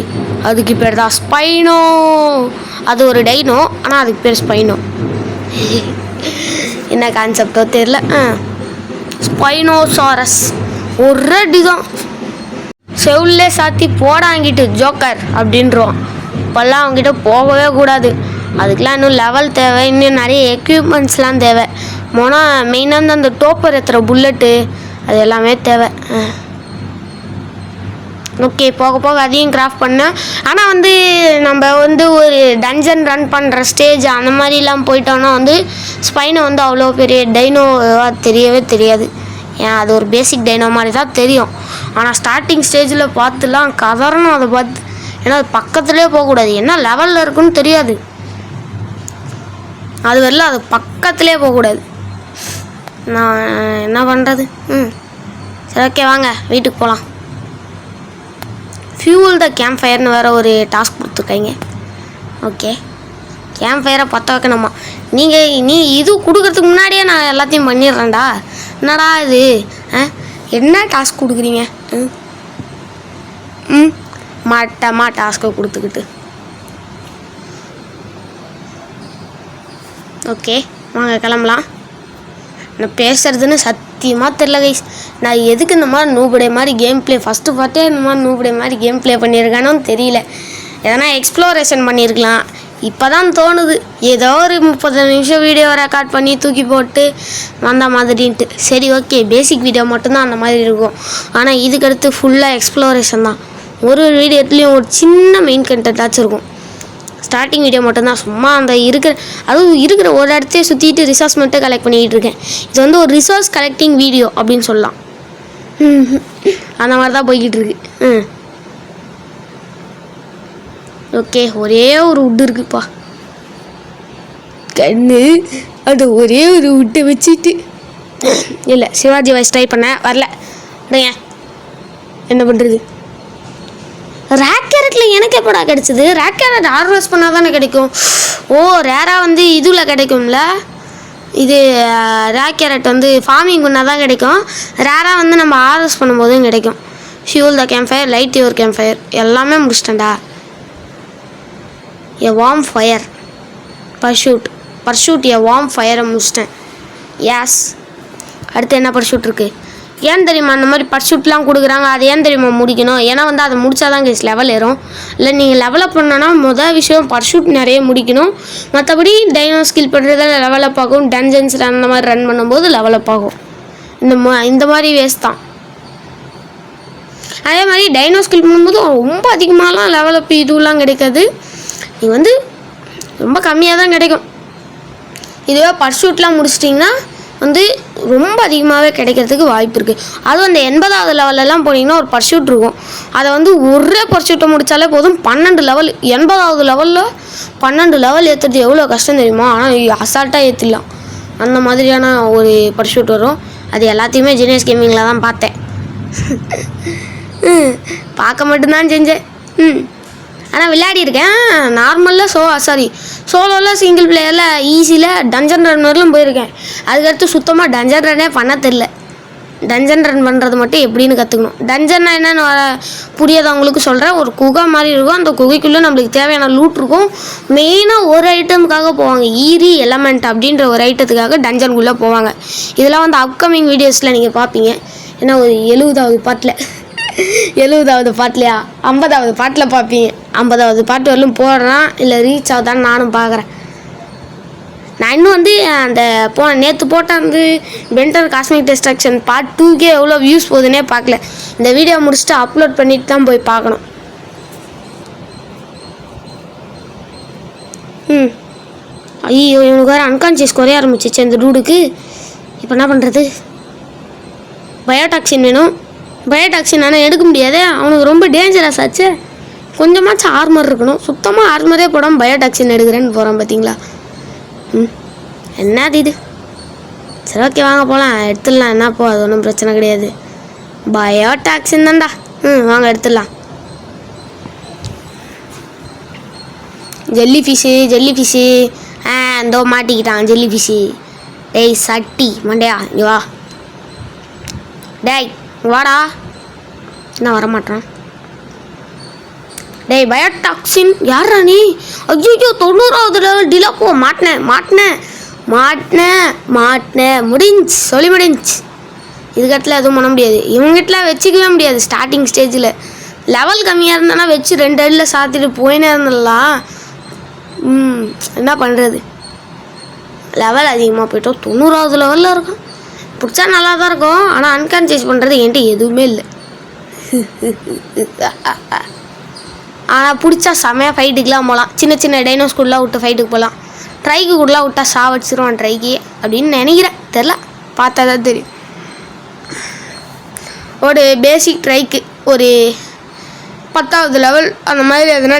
Speaker 1: அதுக்கு பேர் தான் ஸ்பைனோ. அது ஒரு டைனோ, ஆனால் அதுக்கு பேர் ஸ்பைனோ. என்ன கான்செப்டோ தெரில. ஸ்பைனோசாரஸ் ஒரு அடி தான் செவுல்லே சாத்தி போடாங்கிட்டு ஜோக்கர் அப்படின்றோம். இப்போல்லாம் அவங்ககிட்ட போகவே கூடாது. அதுக்கெலாம் இன்னும் லெவல் தேவை, இன்னும் நிறைய எக்யூப்மெண்ட்ஸ்லாம் தேவை. மெயினாக அந்த டோப்பர் ஏற்றுற புல்லட்டு அது எல்லாமே தேவை. ஓகே, போக போக அதையும் கிராஃப்ட் பண்ணேன். ஆனால் வந்து நம்ம வந்து ஒரு டஞ்சன் ரன் பண்ணுற ஸ்டேஜ் அந்த மாதிரிலாம் போயிட்டோன்னா வந்து ஸ்பைனை வந்து அவ்வளோ பெரிய டைனோவாக தெரியவே தெரியாது. ஏன் அது ஒரு பேசிக் டைனோ மாதிரி தான் தெரியும். ஆனால் ஸ்டார்டிங் ஸ்டேஜில் பார்த்துலாம் கதறணும் அதை பார்த்து. ஏன்னா அது பக்கத்துலேயே போகக்கூடாது, என்ன லெவலில் இருக்குன்னு தெரியாது. அது வரல அது பக்கத்துலேயே போகக்கூடாது. நான் என்ன பண்ணுறது? சரி, ஓகே வாங்க வீட்டுக்கு போகலாம். ஃபியூல் த கேம்ப் ஃபயர்னு வேறு ஒரு டாஸ்க் கொடுத்துருக்காங்க. ஓகே, கேம்ப் ஃபயரை பற்ற வைக்கணுமா? நீ இது கொடுக்கறதுக்கு முன்னாடியே நான் எல்லாத்தையும் பண்ணிடுறேன்டா. என்னடா இது? என்ன டாஸ்க் கொடுக்குறீங்க? மாட்டமா டாஸ்க்கை கொடுத்துக்கிட்டு. ஓகே வாங்க கிளம்பலாம். நான் பேசுகிறதுன்னு சத்தியமாக தெரில கைஸ். நான் எதுக்கு இந்த மாதிரி நூபடே மாதிரி கேம் ப்ளே ஃபஸ்ட்டு பார்த்தே இந்த மாதிரி நூபடே மாதிரி கேம் ப்ளே பண்ணியிருக்கானு தெரியல. எதனா எக்ஸ்ப்ளோரேஷன் பண்ணியிருக்கலாம். இப்போ தான் தோணுது ஏதோ ஒரு 30 நிமிஷம் வீடியோ ரெக்கார்ட் பண்ணி தூக்கி போட்டு வந்த மாதிரின்ட்டு. சரி ஓகே, பேசிக் வீடியோ மட்டும்தான் அந்த மாதிரி இருக்கும். ஆனால் இதுக்கடுத்து ஃபுல்லாக எக்ஸ்ப்ளோரேஷன் தான். ஒரு வீடியோத்துலேயும் ஒரு சின்ன மெயின் கண்டென்ட்டாச்சும் இருக்கும். ஸ்டார்டிங் வீடியோ மட்டும்தான் சும்மா அந்த இருக்கிற ஒரு இடத்தையே சுற்றிட்டு ரிசோர்ஸ் மட்டும் கலெக்ட் பண்ணிக்கிட்டு இருக்கேன். இது வந்து ஒரு ரிசோர்ஸ் கலெக்டிங் வீடியோ அப்படின்னு சொல்லலாம். அந்த மாதிரி தான் போய்கிட்டு இருக்கு. ஓகே, ஒரே ஒரு உட்டு இருக்குப்பா கண்ணு. அது ஒரே ஒரு உட்டை வச்சுட்டு இல்லை சிவாஜி வாய்ஸ் ட்ரை பண்ணேன், வரல. என்ன பண்ணுறது? ரேக் கேரட்டில் எனக்கு எப்படா கிடச்சிது? ரேக் கேரட் ஹார்வெஸ்ட் பண்ணால் தானே கிடைக்கும். ஓ, ரேராக வந்து இதில் கிடைக்கும்ல. இது ரேக் கேரட் வந்து ஃபார்மிங் பண்ணால் தான் கிடைக்கும். ரேராக வந்து நம்ம ஹார்வெஸ்ட் பண்ணும்போதும் கிடைக்கும். Fuel the camp fire, light your camp fire எல்லாமே முடிச்சிட்டேன்டா. எ வார்ம் ஃபயர், பர்ஷூட் எ வார்ம் ஃபயரை முடிச்சிட்டேன். யாஸ், அடுத்து என்ன பர்ஷூட் இருக்குது? ஏன் தெரியுமா அந்த மாதிரி பர்ஷூட்லாம் கொடுக்குறாங்க? அது ஏன் தெரியுமா முடிக்கணும்? ஏன்னா வந்து அதை முடித்தா தான் கேஸ் லெவல் ஏறும். இல்லை நீங்கள் லெவலப் பண்ணோன்னா மொதல் விஷயம் பர்ஷூட் நிறைய முடிக்கணும். மற்றபடி டைனோ ஸ்கில் பண்ணுறதில் லெவலப் ஆகும். டஞ்சன்ஸில் அந்த மாதிரி ரன் பண்ணும்போது லெவலப் ஆகும். இந்த மாதிரி வேஸ்ட் தான். அதே மாதிரி டைனோ ஸ்கில் பண்ணும்போது ரொம்ப அதிகமாகலாம் லெவல் அப் இதுவெலாம் கிடைக்காது. நீ வந்து ரொம்ப கம்மியாக தான் கிடைக்கும். இதுவே பர்சூட்லாம் முடிச்சிட்டிங்கன்னா வந்து ரொம்ப அதிகமாகவே கிடைக்கிறதுக்கு வாய்ப்பு இருக்குது. அதுவும் அந்த 80வது லெவலெல்லாம் போனீங்கன்னா ஒரு பர்சூட் இருக்கும். அதை வந்து ஒரே பர்சூட்டை முடித்தாலே போதும் 12 லெவல். 80வது லெவலில் 12 லெவல் ஏற்றுறது எவ்வளோ கஷ்டம் தெரியுமா? ஆனால் அசால்ட்டாக ஏற்றிடலாம். அந்த மாதிரியான ஒரு பர்சூட் வரும். அது எல்லாத்தையுமே ஜீனியஸ் கேமிங்கில் தான் பார்த்தேன். பார்க்க மட்டும்தான் செஞ்சேன். ஆனால் விளையாடிருக்கேன். நார்மலில் சோலோவில் சிங்கிள் பிளேயரில் ஈஸியில் டஞ்சன் ரன் வரலும் போயிருக்கேன். அதுக்கடுத்து சுத்தமாக டஞ்சன் ரன்னே பண்ண தெரில. டஞ்சன் ரன் பண்ணுறது மட்டும் எப்படின்னு கற்றுக்கணும். டஞ்சன்னா என்னென்னு புரியாதவங்களுக்கு சொல்கிறேன். ஒரு குகை மாதிரி இருக்கும். அந்த குகைக்குள்ளே நம்மளுக்கு தேவையான லூட் இருக்கும். மெயினாக ஒரு ஐட்டமுக்காக போவாங்க. ஈரி எலமெண்ட் அப்படின்ற ஒரு ஐட்டத்துக்காக டஞ்சனுக்குள்ளே போவாங்க. இதெல்லாம் வந்து அப்கமிங் வீடியோஸில் நீங்கள் பார்ப்பீங்க. ஏன்னா ஒரு 70வது பாட்டில் 70வது பாட்டிலையா 50வது பாட்டில் பார்ப்பீங்க. 50வது பாட்டு வரலும் போடுறான் இல்லை ரீச் ஆகுதான்னு நானும் பார்க்குறேன். நான் இன்னும் வந்து அந்த நேற்று போட்ட வந்து பென்டர் காஸ்மிக் டிஸ்ட்ரக்ஷன் பார்ட் 2க்கே எவ்வளோ வியூஸ் போகுதுன்னே பார்க்கல. இந்த வீடியோ முடிச்சுட்டு அப்லோட் பண்ணிட்டு தான் போய் பார்க்கணும். ஐயோ இவனுக்கு வேறு அன்கான்சியஸ் குறைய ஆரம்பிச்சிச்சு இந்த டூடுக்கு. இப்போ என்ன பண்ணுறது? பயோடாக்சின் வேணும். பயோடாக்சின் ஆனால் எடுக்க முடியாது. அவனுக்கு ரொம்ப டேஞ்சரஸ் ஆச்சு. கொஞ்சமாச்சும் ஆர்மர் இருக்கணும். சுத்தமாக ஆர்மரே போடாமல் பயோடாக்சின் எடுக்கிறேன்னு போகிறான் பார்த்தீங்களா? என்னது இது? சரி ஓகே வாங்க போகலாம். எடுத்துடலாம். என்ன போ, அது ஒன்றும் பிரச்சனை கிடையாது. பயோடாக்சின் தான்டா. வாங்க எடுத்துடலாம். ஜெல்லி ஃபிஷ்ஷு இந்தோ மாட்டிக்கிட்டான் ஜெல்லி ஃபிஷ்ஷு. டேய் சட்டி மண்டையா இங்கே வா. டேய் வாடா. என்ன வரமாட்டான்? டேய் பயோடாக்சின் யாரா நீ? ஐயோ 90வது லெவல் டிலாப்போ. மாட்டினேன் முடிஞ்சு. இதுக்கட்டில் எதுவும் பண்ண முடியாது. இவங்ககிட்டலாம் வச்சுக்கவே முடியாது. ஸ்டார்டிங் ஸ்டேஜில் லெவல் கம்மியாக இருந்தானா வச்சு 2 அடியில் சாத்திட்டு போயினே இருந்துடலாம். என்ன பண்ணுறது? லெவல் அதிகமாக போயிட்டோம். 90வது லெவலில் இருக்கும். பிடிச்சா நல்லா தான் இருக்கும். ஆனால் அன்கான்சியஸ் பண்ணுறது என்கிட்ட எதுவுமே இல்லை. ஆனால் பிடிச்சா செமையாக ஃபைட்டுக்கெலாம் போகலாம். சின்ன டைனோஸ் கூடலாம் விட்டு ஃபைட்டுக்கு போகலாம். ட்ரைக்கு கூடலாம் விட்டா சாவடிச்சிருவான் ட்ரைக்கு அப்படின்னு நினைக்கிறேன். தெரில, பார்த்தா தான் தெரியும். ஒரு பேசிக் ட்ரைக்கு ஒரு 10வது லெவல் அந்த மாதிரி எதுனா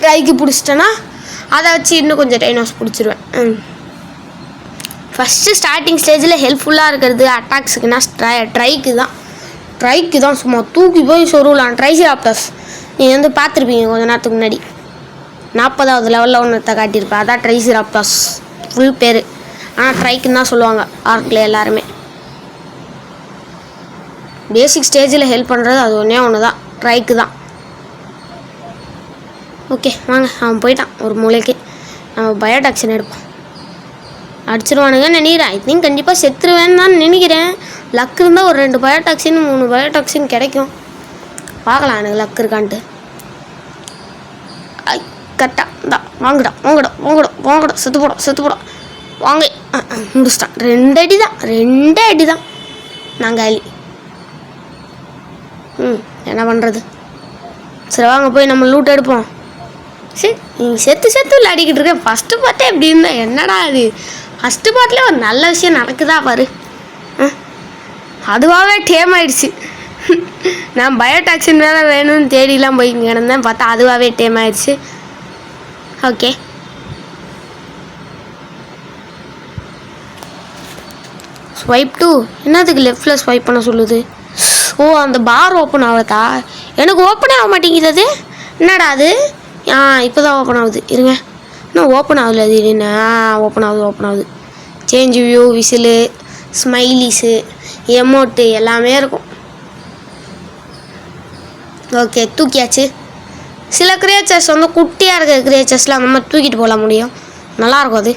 Speaker 1: ட்ரைக்கு பிடிச்சிட்டேன்னா அதை வச்சு இன்னும் கொஞ்சம் டைனோஸ் பிடிச்சிருவேன். ஃபஸ்ட்டு ஸ்டார்டிங் ஸ்டேஜில் ஹெல்ப்ஃபுல்லாக இருக்கிறது அட்டாக்ஸுக்குன்னா ட்ரைக்கு தான் சும்மா தூக்கி போய் சொருவலாம். ட்ரைசிராப்டர்ஸ் நீங்கள் வந்து பார்த்துருப்பீங்க கொஞ்ச நேரத்துக்கு முன்னாடி. 40வது லெவலில் ஒன்றத்தை காட்டியிருப்பேன். அதான் ட்ரைசிராப்டர்ஸ் ஃபுல் பேர். ஆனால் ட்ரைக்குன்னு தான் சொல்லுவாங்க ஆர்க்கில் எல்லாருமே. பேசிக் ஸ்டேஜில் ஹெல்ப் பண்ணுறது அது ஒன்று தான், ட்ரைக்கு தான். ஓகே வாங்க, அவன் போயிட்டான் ஒரு மூளைக்கு. நம்ம பயோடாக்சின் எடுப்போம். அடிச்சிருவானுங்கன்னு நினைக்கிறேன். ஐ திங்க் கண்டிப்பாக செத்துருவேன்னு தான் நினைக்கிறேன். லக் இருந்தால் ஒரு 2 பயோடாக்சின் 3 பயோடாக்சின் கிடைக்கும். பார்க்கலாம் எனக்கு லக் இருக்கான்ட்டு. கரெக்டா இந்தா வாங்கடா செத்து போடும் வாங்க. முடிச்சிட்டான். 2 அடி தான் நாங்கள் அலி. என்ன பண்ணுறது? சரி வாங்க போய் நம்ம லூட் எடுப்போம். சரி நீங்கள் செத்து விளையாடிக்கிட்டு இருக்கேன். ஃபஸ்ட்டு பார்த்தே எப்படி இருந்தால் என்னடா அது? ஃபஸ்ட்டு பார்ட்டில் ஒரு நல்ல விஷயம் நடக்குதா பாரு. அதுவாகவே டேம் ஆயிடுச்சு. நான் பயோடாக்சின் வேறு வேணும்னு தேடிலாம் போய் கிடந்தேன். பார்த்தா அதுவாகவே டேம் ஆயிடுச்சு. ஓகே ஸ்வைப் 2 என்னதுக்கு லெஃப்டில் ஸ்வைப் பண்ண சொல்லுது? ஓ அந்த பார் ஓப்பன் ஆகுதா? எனக்கு ஓப்பனே ஆக மாட்டேங்குது. அது என்னடா அது? இப்போ தான் ஓப்பன் ஆகுது. இருங்க, இன்னும் ஓப்பன் ஆகல. அது என்ன ஓப்பன் ஆகுது. சேஞ்ச் வியூ, விசிலு, ஸ்மைலிஸு, எமோட்டு எல்லாமே இருக்கும். ஓகே தூக்கியாச்சு. சில கிரியேச்சர்ஸ் வந்து குட்டியாக இருக்கிற கிரியேச்சர்ஸ்லாம் அந்த மாதிரி தூக்கிட்டு போகலாம் முடியும். நல்லாயிருக்கும் அது.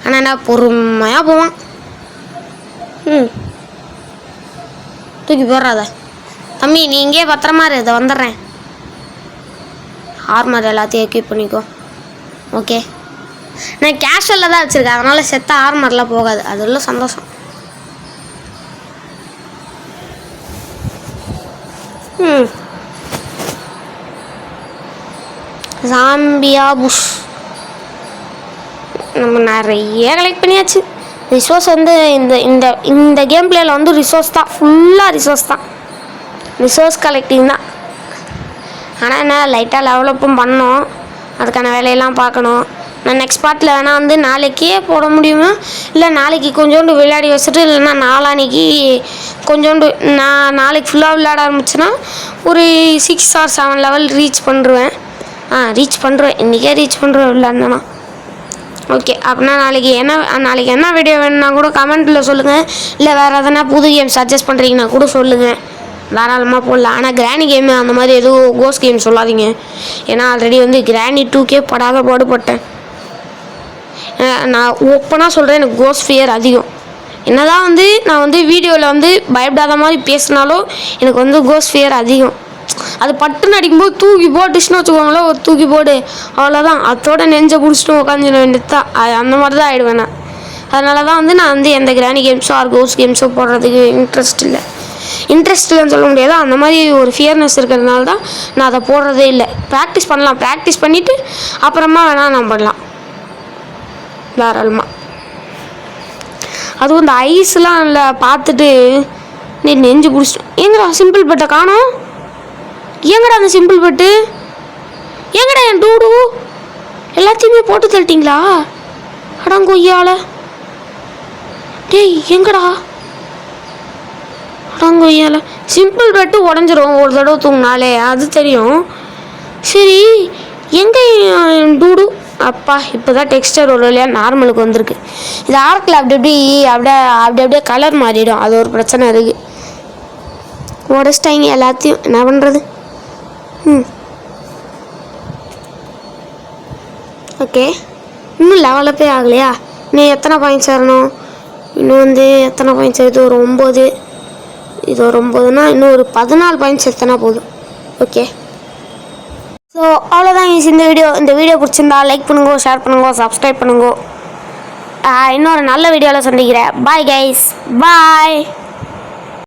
Speaker 1: ஆனால் என்ன பொறுமையாக போவான். தூக்கி போடுறாத தம்பி. நீ இங்கே பத்திரமா இதை வந்துடுறேன். ஆர்மர் எல்லாத்தையும் எக்யூப் பண்ணிக்கோ. ஓகே நான் கேஷுவலில் தான் வச்சுருக்கேன். அதனால் செத்த ஆர்மர்லாம் போகாது. அதெல்லாம் சந்தோஷம். ஜாம்பியா புஷ் நம்ம நிறைய கலெக்ட் பண்ணியாச்சு. ரிசோர்ஸ் வந்து இந்த இந்த இந்த கேம் பிளேயில் வந்து ரிசோர்ஸ் தான், ஃபுல்லாக ரிசோர்ஸ் தான், ரிசோர்ஸ் கலெக்டிங் தான். ஆனால் என்ன லைட்டாக டெவலப்பும் பண்ணோம், அதுக்கான வேலையெல்லாம் பார்க்கணும். நான் நெக்ஸ்ட் பார்ட்டில் வேணால் வந்து நாளைக்கே போட முடியுமா, இல்லை நாளைக்கு கொஞ்சோண்டு விளையாடி வச்சுட்டு, இல்லைன்னா நாளான்னைக்கு கொஞ்சோண்டு நான் நாளைக்கு ஃபுல்லாக விளையாட ஆரம்பிச்சேன்னா ஒரு 6 or 7 லெவல் ரீச் பண்ணுறேன். ரீச் பண்ணுறேன், இன்றைக்கே ரீச் பண்ணுறேன் விளையாடுனா. ஓகே, அப்படின்னா நாளைக்கு என்ன வீடியோ வேணும்னா கூட கமெண்ட்டில் சொல்லுங்கள். இல்லை வேறு எதனா புது கேம் சஜஸ்ட் பண்ணுறீங்கன்னா கூட சொல்லுங்கள், தாராளமாக போடலாம். ஆனால் கிராணி கேமு அந்த மாதிரி எதுவும் கோஸ்ட் கேம் சொல்லாதீங்க. ஏன்னா ஆல்ரெடி வந்து கிராணி 2K படாத பாடுபட்டேன். நான் ஓப்பனாக சொல்கிறேன், எனக்கு கோஸ்ட் ஃபியர் அதிகம். என்னதான் வந்து நான் வந்து வீடியோவில் வந்து பயப்படாத மாதிரி பேசினாலும் எனக்கு வந்து கோஸ்ட் ஃபியர் அதிகம். அது பட்டுன்னு அடிக்கும்போது தூக்கி போட்டுச்சுன்னு வச்சுக்கோங்களேன், ஒரு தூக்கி போடு, அவ்வளோதான், அதோட நெஞ்சை பிடிச்சிட்டு உட்காந்துட வேண்டியது தான். அந்த மாதிரி தான் ஆகிடுவேன் நான். அதனால தான் வந்து நான் வந்து எந்த கிராணி கேம்ஸோ ஆர் கோஸ்ட் கேம்ஸோ போடுறதுக்கு இன்ட்ரெஸ்ட் இல்லைன்னு சொல்ல முடியாது. அந்த மாதிரி ஒரு ஃபியர்னஸ் இருக்கிறதுனால தான் நான் அதை போடுறதே இல்லை. ப்ராக்டிஸ் பண்ணலாம், ப்ராக்டிஸ் பண்ணிவிட்டு அப்புறமா வேணால் நான் பண்ணலாம் தாராளமாக. அதுவும் இந்த ஐஸ்லாம் இல்லை பார்த்துட்டு நீ நெஞ்சு பிடிச்சிட்டோம். எங்கடா சிம்பிள் பெட்டை காணோம்? எங்கடா அந்த சிம்பிள் பெட்டு? எங்கடா என் டூடு? எல்லாத்தையுமே போட்டு தள்ளிட்டீங்களா? அடங்கொய்யால டேய், எங்கடா அடங்கொய்யால? சிம்பிள் பெட்டு உடஞ்சிரும் ஒரு தடவை தூங்கினாலே, அது தெரியும். சரி, எங்கே டூடு? அப்பா, இப்போ தான் டெக்ஸ்டர் ஒரு வழியாக நார்மலுக்கு வந்திருக்கு. இது ஆர்க்கில் அப்படியே கலர் மாறிடும், அது ஒரு பிரச்சனை இருக்குது. உடச்சிட்டாங்க எல்லாத்தையும், என்ன பண்ணுறது? ஓகே, இன்னும் லெவலப்பே ஆகலையா? இன்னும் எத்தனை பாயிண்ட்ஸ் வரணும்? இன்னும் வந்து எத்தனை பாயிண்ட்ஸ் எடுத்து ஒரு 9, இது ஒரு 9னா இன்னும் ஒரு 14 பாயிண்ட்ஸ் எடுத்தனா போதும். ஓகே, ஸோ அவ்வளோதான் இந்த வீடியோ பிடிச்சிருந்தா லைக் பண்ணுங்க, ஷேர் பண்ணுங்க, சப்ஸ்கிரைப் பண்ணுங்க. இன்னொரு நல்ல வீடியோவில் சந்திக்கிறேன். பாய் கைஸ், பாய்.